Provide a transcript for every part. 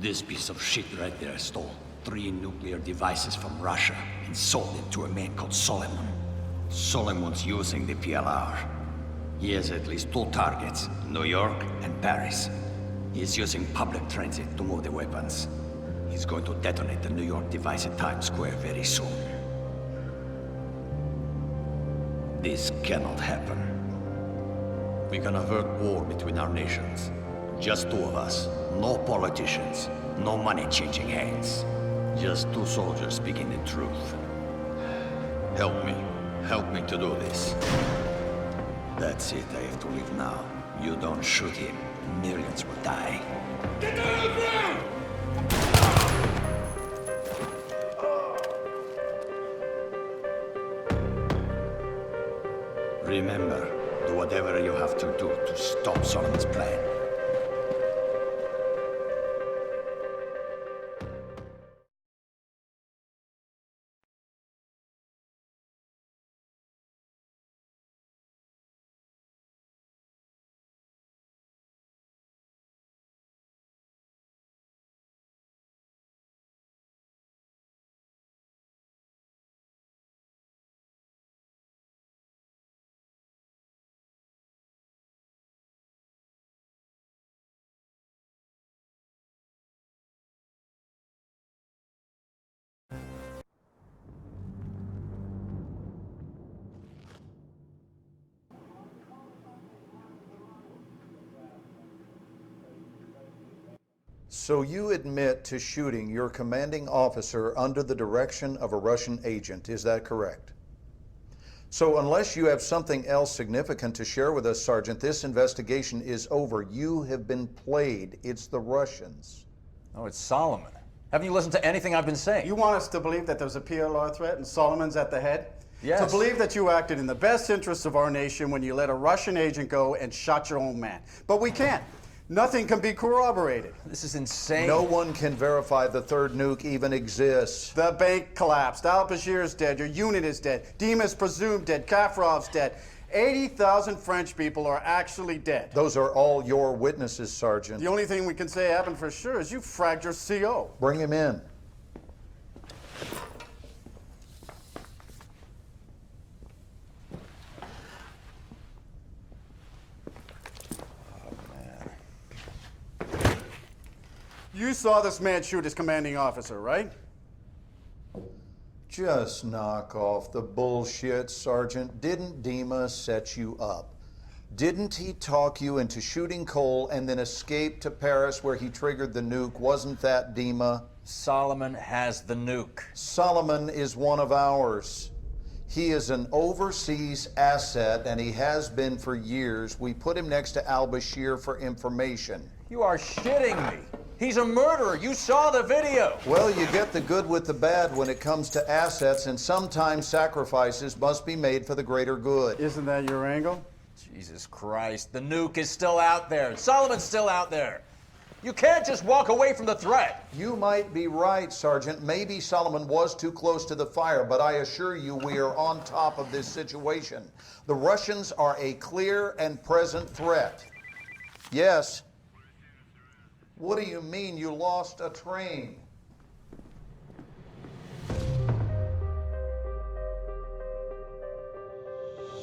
This piece of shit right there stole 3 nuclear devices from Russia and sold it to a man called Solomon. Solomon's using the PLR. He has at least 2 targets, New York and Paris. He's using public transit to move the weapons. He's going to detonate the New York device at Times Square very soon. This cannot happen. We can avert war between our nations. Just 2 of us. No politicians. No money changing hands. Just 2 soldiers speaking the truth. Help me. Help me to do this. That's it. I have to leave now. You don't shoot him. Millions will die. Get down on the ground! Remember, do whatever you have to do to stop Solomon's plan. So you admit to shooting your commanding officer under the direction of a Russian agent, is that correct? So unless you have something else significant to share with us, Sergeant, this investigation is over. You have been played. It's the Russians. Oh, it's Solomon. Haven't you listened to anything I've been saying? You want us to believe that there's a PLR threat and Solomon's at the head? Yes. To believe that you acted in the best interests of our nation when you let a Russian agent go and shot your own man. But we can't. Nothing can be corroborated. This is insane. No one can verify the third nuke even exists. The bank collapsed. Al-Bashir's dead. Your unit is dead. Dima's presumed dead. Kaffarov's dead. 80,000 French people are actually dead. Those are all your witnesses, Sergeant. The only thing we can say happened for sure is you fragged your CO. Bring him in. You saw this man shoot his commanding officer, right? Just knock off the bullshit, Sergeant. Didn't Dima set you up? Didn't he talk you into shooting Cole and then escape to Paris where he triggered the nuke? Wasn't that Dima? Solomon has the nuke. Solomon is one of ours. He is an overseas asset, and he has been for years. We put him next to al-Bashir for information. You are shitting me. He's a murderer. You saw the video. Well, you get the good with the bad when it comes to assets, and sometimes sacrifices must be made for the greater good. Isn't that your angle? Jesus Christ, the nuke is still out there. Solomon's still out there. You can't just walk away from the threat. You might be right, Sergeant. Maybe Solomon was too close to the fire, but I assure you we are on top of this situation. The Russians are a clear and present threat. Yes. What do you mean you lost a train?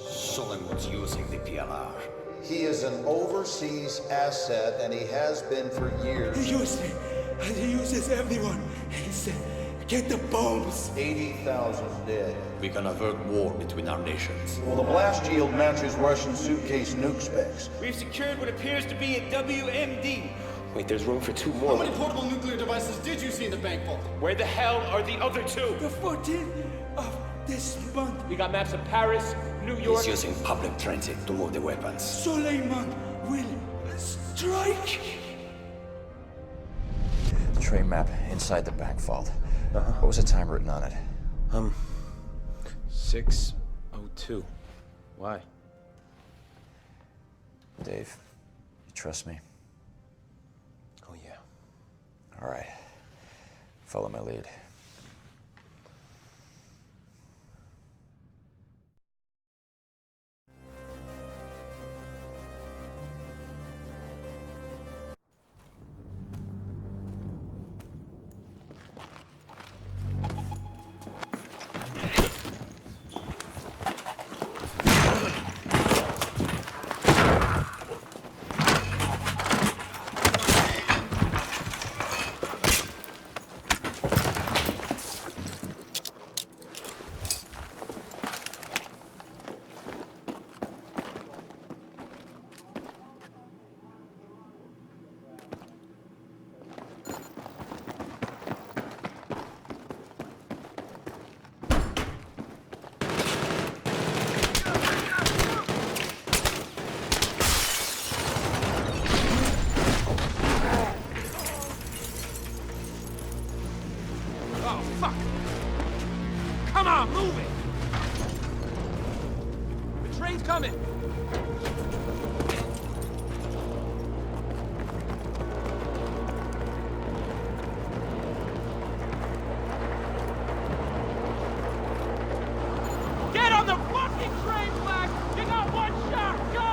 Solomon's using the PLR. He is an overseas asset, and he has been for years. He used me, and he uses everyone. He said, get the bombs. 80,000 dead. We can avert war between our nations. Well, the blast yield matches Russian suitcase nuke specs. We've secured what appears to be a WMD. Wait, there's room for 2 more. How many portable nuclear devices did you see in the bank vault? Where the hell are the other 2? The 14th of this month, We got maps of Paris, New York. He's using public transit to move the weapons. Suleiman will strike. The train map inside the bank vault. What was the time written on it? 6:02. Why? Dave, you trust me? Oh, yeah. All right. Follow my lead. Fuck! Come on, move it! The train's coming! Get on the fucking train, Black! You got one shot! Go!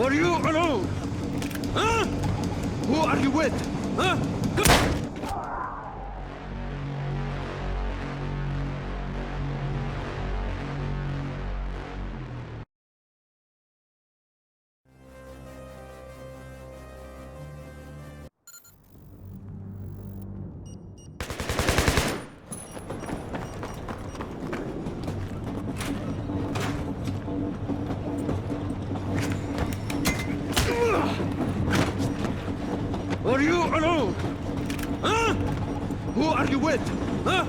Are you alone? Huh? Who are you with? Huh? are you with? Huh?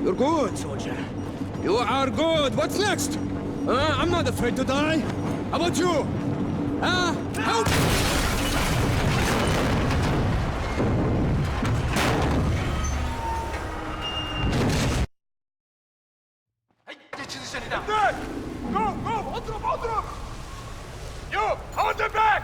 You're good, soldier. You are good. What's next? I'm not afraid to die. How about you? Help! Go! Go! اضرب! You! Hold them back!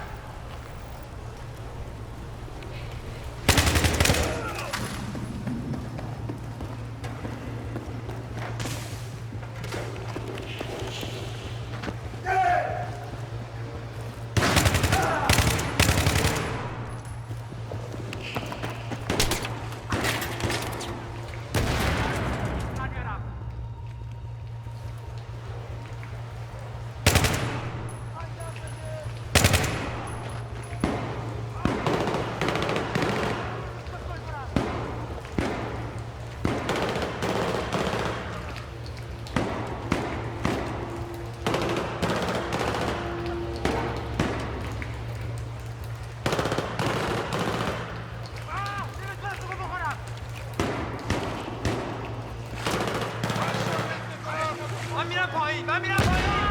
من میرم پایین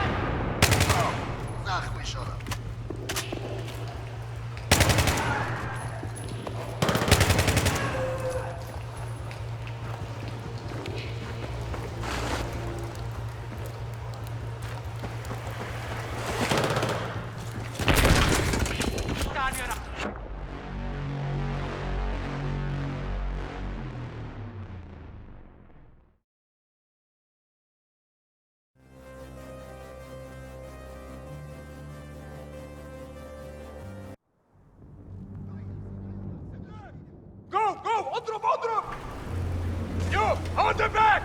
زخمی شدم Go! اضرب! You! Hold them back!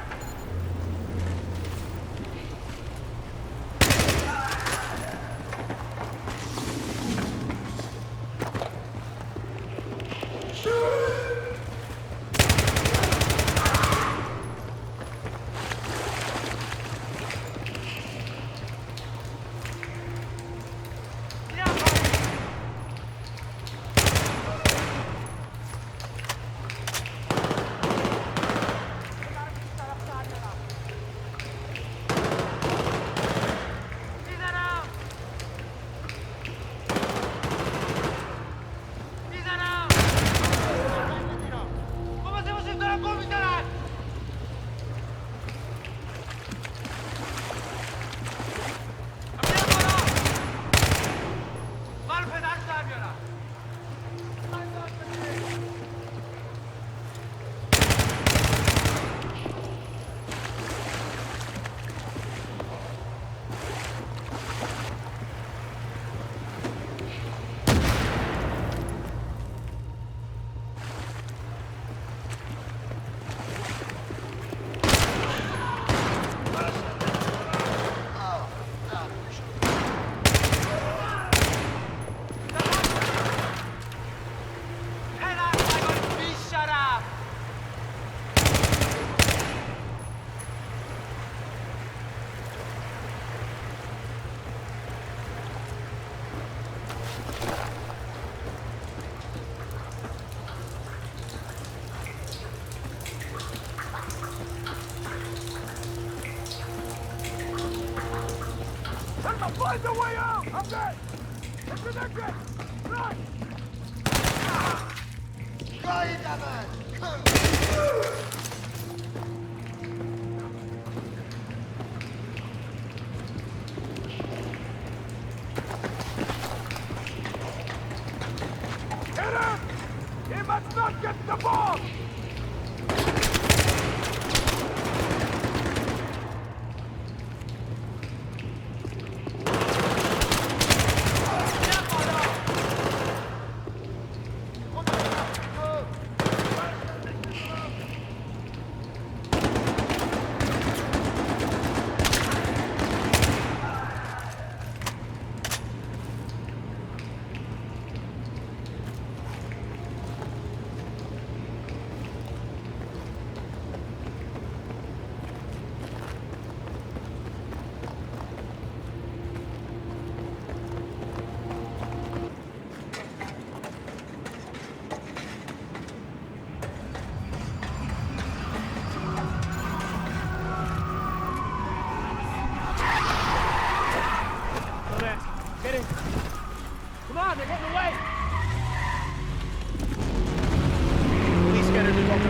Find the way out! I'm dead! It's an exit! Run! Hit him! He must not get the bomb!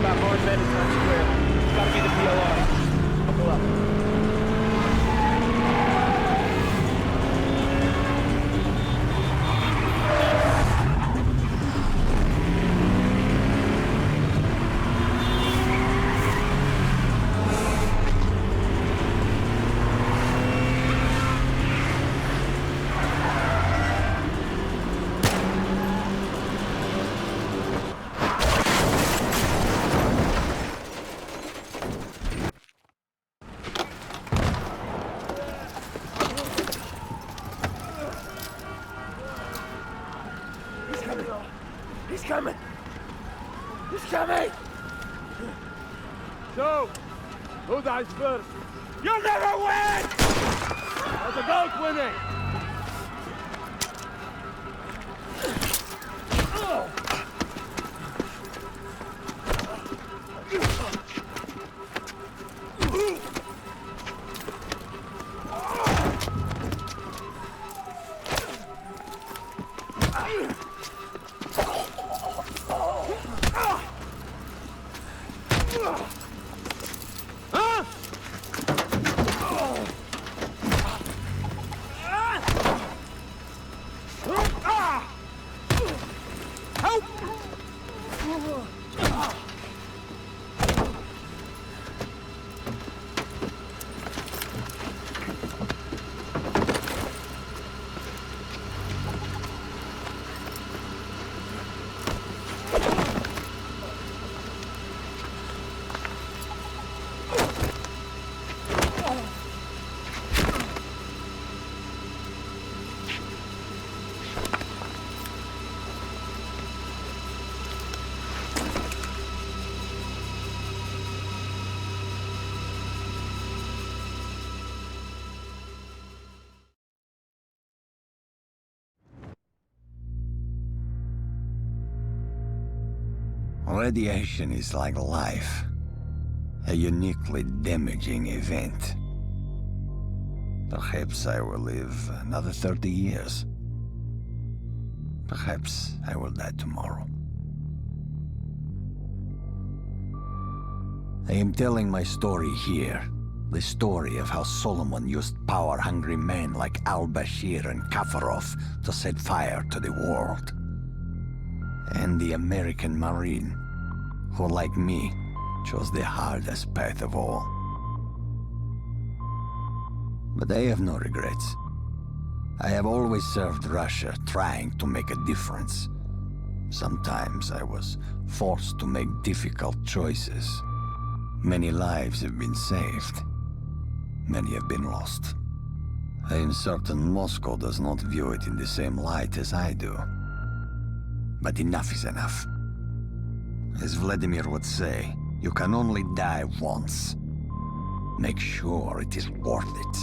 about Mars Ed in Times Square. It's gotta be the PLR. Buckle up. He's coming! He's coming! So, who dies first? You'll never win! Or the goat winning! Radiation is like life, a uniquely damaging event. Perhaps I will live another 30 years. Perhaps I will die tomorrow. I am telling my story here, the story of how Solomon used power-hungry men like al-Bashir and Kakarot to set fire to the world. And the American Marine, who, like me, chose the hardest path of all. But I have no regrets. I have always served Russia, trying to make a difference. Sometimes I was forced to make difficult choices. Many lives have been saved. Many have been lost. I am certain Moscow does not view it in the same light as I do. But enough is enough. As Vladimir would say, you can only die once. Make sure it is worth it.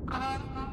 Uh-huh.